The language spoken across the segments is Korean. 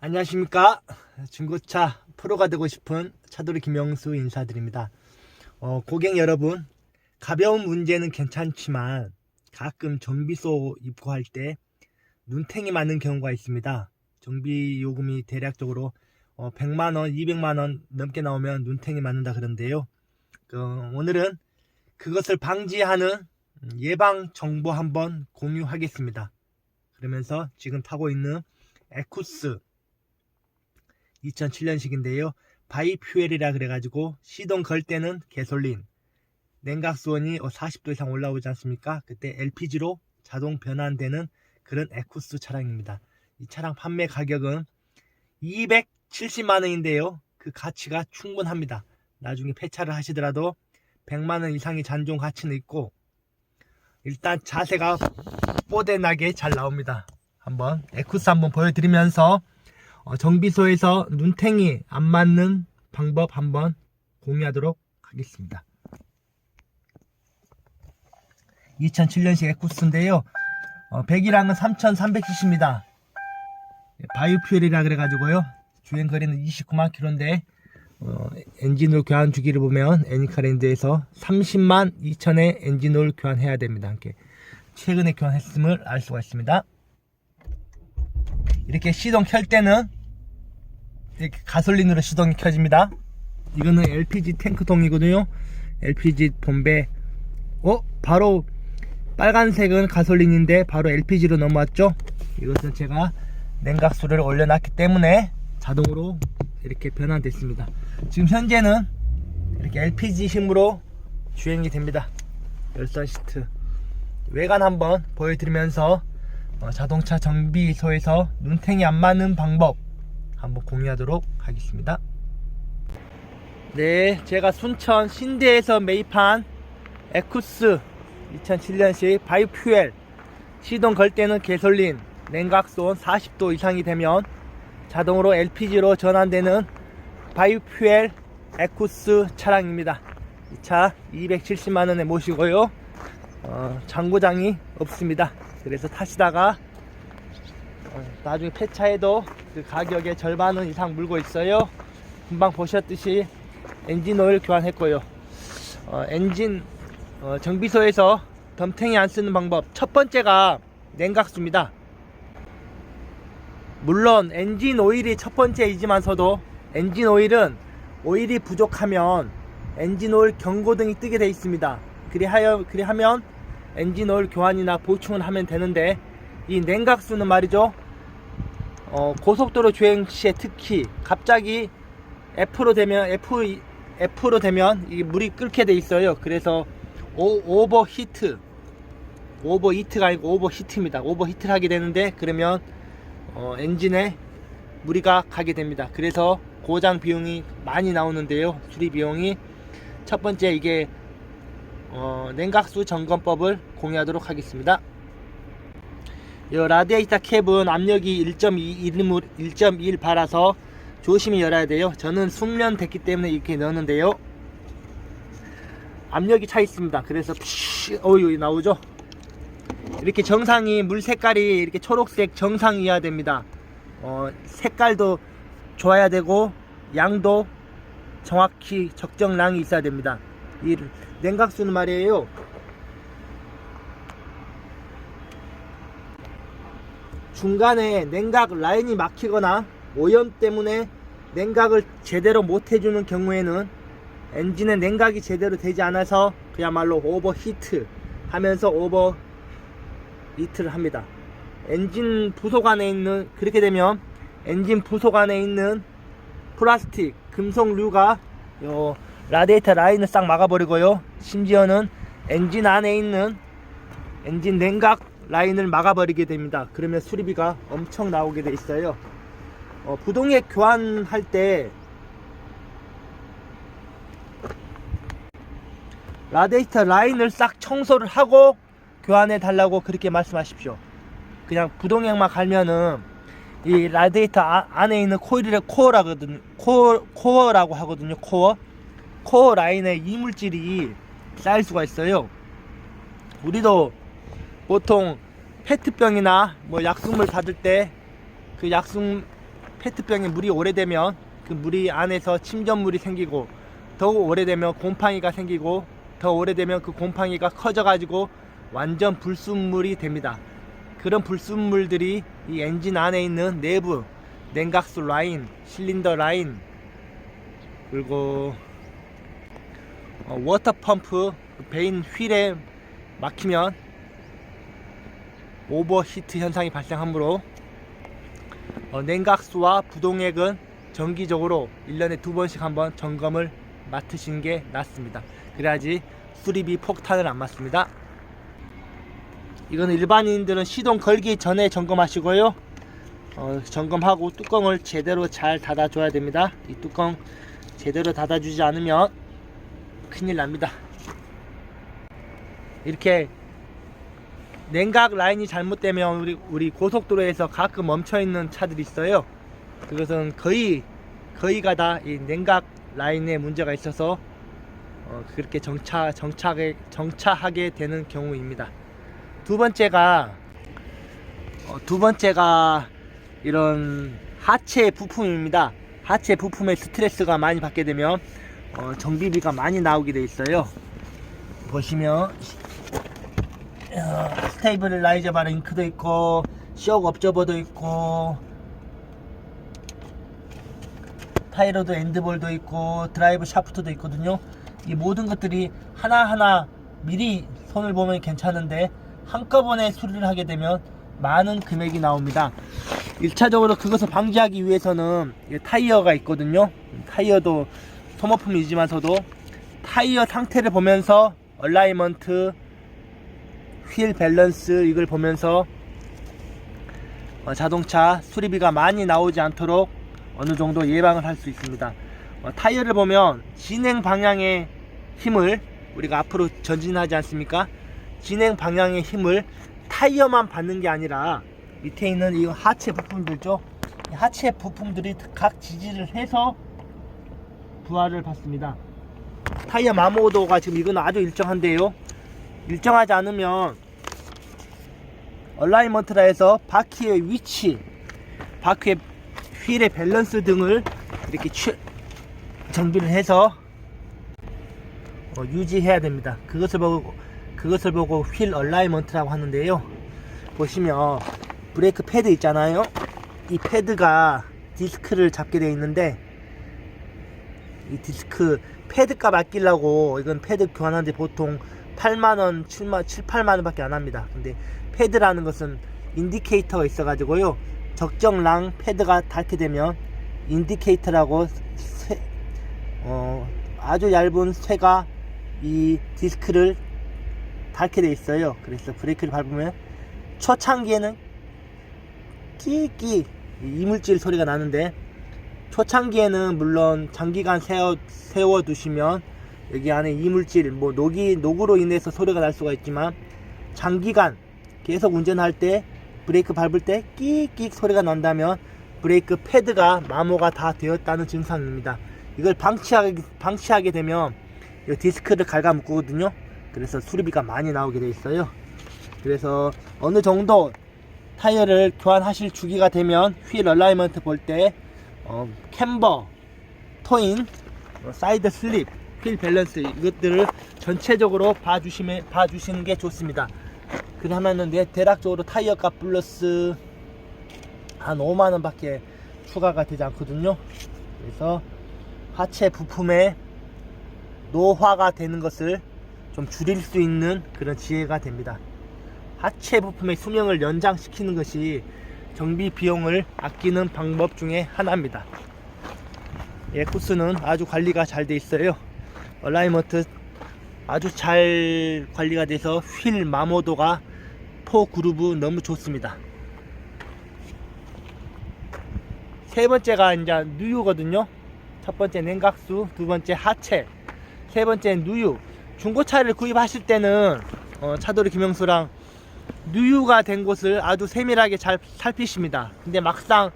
안녕하십니까. 중고차 프로가 되고 싶은 차돌이 김영수 인사드립니다. 고객 여러분, 가벼운 문제는 괜찮지만 가끔 정비소 입고할 때 눈탱이 맞는 경우가 있습니다. 정비 요금이 대략적으로 100만원, 200만원 넘게 나오면 눈탱이 맞는다 그러는데요. 오늘은 그것을 방지하는 예방 정보 한번 공유하겠습니다. 그러면서 지금 타고 있는 에쿠스 2007년식인데요. 바이퓨엘이라 그래가지고 시동 걸 때는 가솔린, 냉각수온이 40도 이상 올라오지 않습니까? 그때 LPG로 자동 변환되는 그런 에쿠스 차량입니다. 이 차량 판매 가격은 270만원인데요. 그 가치가 충분합니다. 나중에 폐차를 하시더라도 100만원 이상의 잔존 가치는 있고, 일단 자세가 뽀대나게 잘 나옵니다. 한번 에쿠스 한번 보여드리면서 정비소에서 눈탱이 안 맞는 방법 한번 공유하도록 하겠습니다. 2007년식 에쿠스인데요. 배기량은 3300cc입니다. 바이오퓨엘이라 그래가지고요. 주행거리는 29만 km인데 엔진오일 교환 주기를 보면 애니카랜드에서 30만 2천에 엔진오일 교환해야 됩니다. 함께 최근에 교환했음을 알 수가 있습니다. 이렇게 시동 켤 때는 이렇게 가솔린으로 시동이 켜집니다. 이거는 LPG 탱크통이거든요. LPG 본배. 바로 빨간색은 가솔린인데 바로 LPG로 넘어왔죠. 이것은 제가 냉각수를 올려놨기 때문에 자동으로 이렇게 변환됐습니다. 지금 현재는 이렇게 LPG 힘으로 주행이 됩니다. 열선 시트. 외관 한번 보여드리면서 자동차 정비소에서 눈탱이 안 맞는 방법 한번 공유하도록 하겠습니다. 네, 제가 순천 신대에서 매입한 에쿠스 2007년식 바이오퓨엘, 시동 걸 때는 가솔린, 냉각수온 40도 이상이 되면 자동으로 LPG로 전환되는 바이오퓨엘 에쿠스 차량입니다. 이 차 270만원에 모시고요. 잔고장이 없습니다. 그래서 타시다가 나중에 폐차해도 그 가격의 절반은 이상 물고 있어요. 금방 보셨듯이 엔진오일 교환했고요. 엔진 정비소에서 덤탱이 안 쓰는 방법, 첫 번째가 냉각수입니다. 물론 엔진오일이 첫 번째이지만서도 엔진오일은 오일이 부족하면 엔진오일 경고등이 뜨게 되어 있습니다. 그리하면 엔진오일 교환이나 보충을 하면 되는데, 이 냉각수는 말이죠, 고속도로 주행 시에 특히 갑자기 F로 되면 이 물이 끓게 돼 있어요. 그래서 오버히트가 아니고 오버히트입니다. 오버히트를 하게 되는데, 그러면 엔진에 무리가 가게 됩니다. 그래서 고장 비용이 많이 나오는데요. 수리 비용이. 첫 번째, 이게 냉각수 점검법을 공유하도록 하겠습니다. 이 라디에이터 캡은 압력이 1.1 바라서 조심히 열어야 돼요. 저는 숙련됐기 때문에 이렇게 넣었는데요. 압력이 차 있습니다. 그래서 어유 나오죠. 이렇게 정상이, 물 색깔이 이렇게 초록색 정상이어야 됩니다. 색깔도 좋아야 되고 양도 정확히 적정량이 있어야 됩니다. 이 냉각수는 말이에요, 중간에 냉각 라인이 막히거나 오염 때문에 냉각을 제대로 못 해주는 경우에는 엔진에 냉각이 제대로 되지 않아서 그야말로 오버히트 하면서 오버히트를 합니다. 엔진 부속 안에 있는, 그렇게 되면 엔진 부속 안에 있는 플라스틱, 금속류가 요 라디에이터 라인을 싹 막아버리고요. 심지어는 엔진 안에 있는 엔진 냉각 라인을 막아버리게 됩니다. 그러면 수리비가 엄청 나오게 돼 있어요. 부동액 교환할 때 라디에이터 라인을 싹 청소를 하고 교환해 달라고 그렇게 말씀하십시오. 그냥 부동액만 갈면은 이 라디에이터 안에 있는 코일을 코어라고 하거든요. 코어 라인에 이물질이 쌓일 수가 있어요. 우리도 보통 페트병이나 뭐 약수물 받을 때 그 약수 페트병에 물이 오래되면 그 물이 안에서 침전물이 생기고, 더 오래되면 곰팡이가 생기고, 더 오래되면 그 곰팡이가 커져 가지고 완전 불순물이 됩니다. 그런 불순물들이 이 엔진 안에 있는 내부 냉각수 라인, 실린더 라인, 그리고 워터펌프 베인 휠에 막히면 오버히트 현상이 발생하므로 냉각수와 부동액은 정기적으로 1년에 2번씩 한번 점검을 맡으시는 게 낫습니다. 그래야지 수리비 폭탄을 안 맞습니다. 이거는 일반인들은 시동 걸기 전에 점검하시고요. 점검하고 뚜껑을 제대로 잘 닫아줘야 됩니다. 이 뚜껑 제대로 닫아주지 않으면 큰일 납니다. 이렇게 냉각 라인이 잘못되면 우리 고속도로에서 가끔 멈춰있는 차들이 있어요. 그것은 거의가 다 이 냉각 라인에 문제가 있어서 그렇게 정차하게 되는 경우입니다. 두 번째가 이런 하체 부품입니다. 하체 부품에 스트레스가 많이 받게 되면 정비비가 많이 나오게 돼 있어요. 보시면 스테이블라이저 바른 잉크도 있고, 쇼크 업저버도 있고, 타이로드 엔드볼도 있고, 드라이브 샤프트도 있거든요. 이 모든 것들이 하나하나 미리 손을 보면 괜찮은데 한꺼번에 수리를 하게 되면 많은 금액이 나옵니다. 1차적으로 그것을 방지하기 위해서는 타이어가 있거든요. 타이어도 소모품이지만서도 타이어 상태를 보면서 얼라이먼트, 휠 밸런스 이걸 보면서 자동차 수리비가 많이 나오지 않도록 어느 정도 예방을 할 수 있습니다. 타이어를 보면 진행 방향의 힘을, 우리가 앞으로 전진하지 않습니까? 진행 방향의 힘을 타이어만 받는 게 아니라 밑에 있는 이 하체 부품들죠. 이 하체 부품들이 각 지지를 해서 부하를 받습니다. 타이어 마모도가 지금 이건 아주 일정한데요. 일정하지 않으면 얼라이먼트라 해서 바퀴의 위치, 바퀴의 휠의 밸런스 등을 이렇게 정비를 해서 유지해야 됩니다. 그것을 보고 휠 얼라이먼트라고 하는데요. 보시면 브레이크 패드 있잖아요. 이 패드가 디스크를 잡게 되어 있는데, 이 디스크 패드값 아끼려고 이건 패드 교환하는데 보통 8만원, 7, 8만원 밖에 안 합니다. 근데 패드라는 것은 인디케이터가 있어 가지고요, 적정량 패드가 닳게 되면 인디케이터라고 아주 얇은 쇠가 이 디스크를 닳게 돼 있어요. 그래서 브레이크를 밟으면 초창기에는 끼끼 이물질 소리가 나는데, 초창기에는 물론 장기간 세워 두시면 여기 안에 이물질, 녹으로 인해서 소리가 날 수가 있지만, 장기간 계속 운전할 때 브레이크 밟을 때 끼익 소리가 난다면 브레이크 패드가 마모가 다 되었다는 증상입니다. 이걸 방치하게 되면 이 디스크를 갉아묶거든요. 그래서 수리비가 많이 나오게 돼 있어요. 그래서 어느 정도 타이어를 교환하실 주기가 되면 휠 얼라이먼트 볼 때 캠버, 토인, 사이드 슬립, 휠 밸런스 이것들을 전체적으로 봐주시는 게 좋습니다. 그러면은 대략적으로 타이어 값 플러스 한 5만원 밖에 추가가 되지 않거든요. 그래서 하체 부품에 노화가 되는 것을 좀 줄일 수 있는 그런 지혜가 됩니다. 하체 부품의 수명을 연장시키는 것이 정비 비용을 아끼는 방법 중에 하나입니다. 코스는 아주 관리가 잘 돼 있어요. 얼라이먼트 아주 잘 관리가 돼서 휠 마모도가 포 그루브 너무 좋습니다. 세 번째가 이제 누유거든요. 첫 번째 냉각수, 두 번째 하체, 세 번째 누유. 중고차를 구입하실 때는 차돌이 김영수랑 누유가 된 곳을 아주 세밀하게 잘 살피십니다. 근데 막상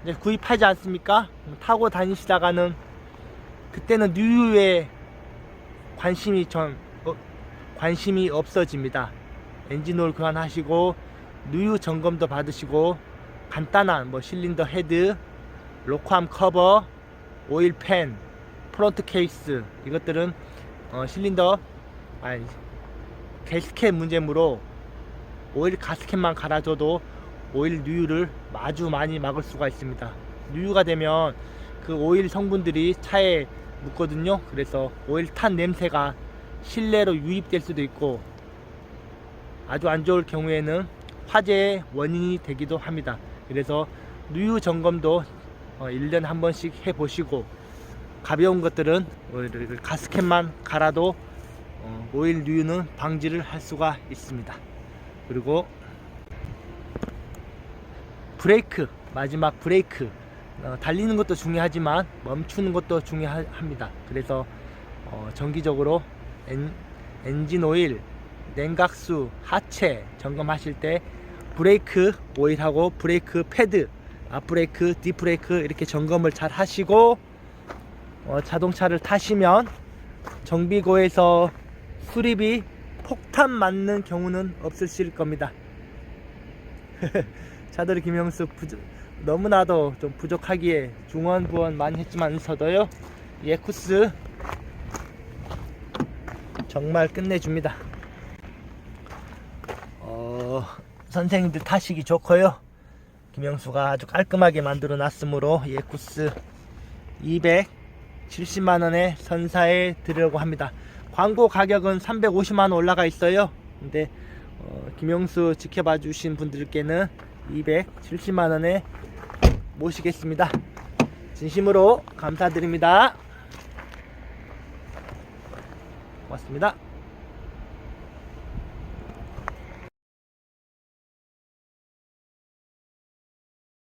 이제 구입하지 않습니까? 타고 다니시다가는 그때는 누유에 관심이 없어집니다. 엔진오일 교환하시고 누유 점검도 받으시고 간단한 실린더 헤드, 로크암 커버, 오일 팬, 프론트 케이스, 이것들은 실린더 게스켓 문제므로 오일 가스켓만 갈아줘도 오일 누유를 아주 많이 막을 수가 있습니다. 누유가 되면 그 오일 성분들이 차에 묻거든요. 그래서 오일 탄 냄새가 실내로 유입될 수도 있고 아주 안 좋을 경우에는 화재의 원인이 되기도 합니다. 그래서 누유 점검도 1년에 한 번씩 해 보시고, 가벼운 것들은 가스켓만 갈아도 오일 누유는 방지를 할 수가 있습니다. 그리고 브레이크, 마지막 브레이크, 달리는 것도 중요하지만 멈추는 것도 중요합니다. 그래서 정기적으로 엔진 오일, 냉각수, 하체 점검하실 때 브레이크 오일하고 브레이크 패드, 앞브레이크, 뒷브레이크 이렇게 점검을 잘 하시고, 자동차를 타시면 정비고에서 수리비 폭탄 맞는 경우는 없으실 겁니다. 차돌이 김영수 너무나도 좀 부족하기에 중원부원 많이 했지만서도요, 에쿠스 정말 끝내줍니다. 선생님들 타시기 좋고요. 김영수가 아주 깔끔하게 만들어 놨으므로 에쿠스 270만원에 선사해 드리려고 합니다. 광고 가격은 350만원 올라가 있어요. 근데 김영수 지켜봐 주신 분들께는 270만원에 모시겠습니다. 진심으로 감사드립니다. 고맙습니다.